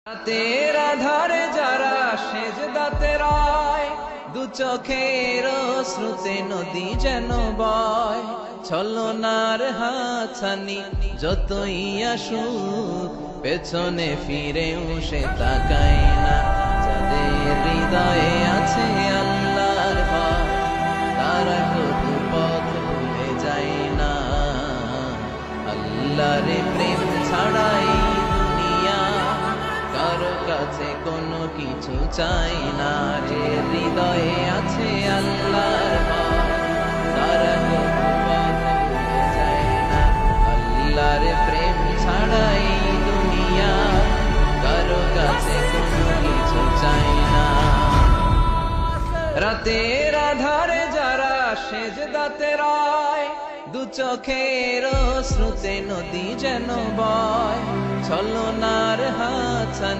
রাতের আধারে যারা সেজদাতে রয়, দু চোখের শ্রুতে নদী যেন বয়। ছলনার হাতছানি যতই আসুক, পেছনে ফিরেও সে তাকায় না। যাদের হৃদয়ে আছে আল্লাহর ভয়, তারা কবু পথ ভুলে যায় না। আল্লাহর প্রেম ছাড়াই দুনিয়া কারো কাছে কোনো কিছু চাই না। যে হৃদয়ে আছে আল্লাহর ভয়, তারা কবু পথ ভুলে যায় না। আল্লাহর প্রেম ছাড়াই দুনিয়া কারো কাছে কোনো কিছু চাই না। রাতের আধারে যারা সেজদাতে রয়, দু চোখের শ্রুতে নদী যেন বয়। ছলনার হাতছানি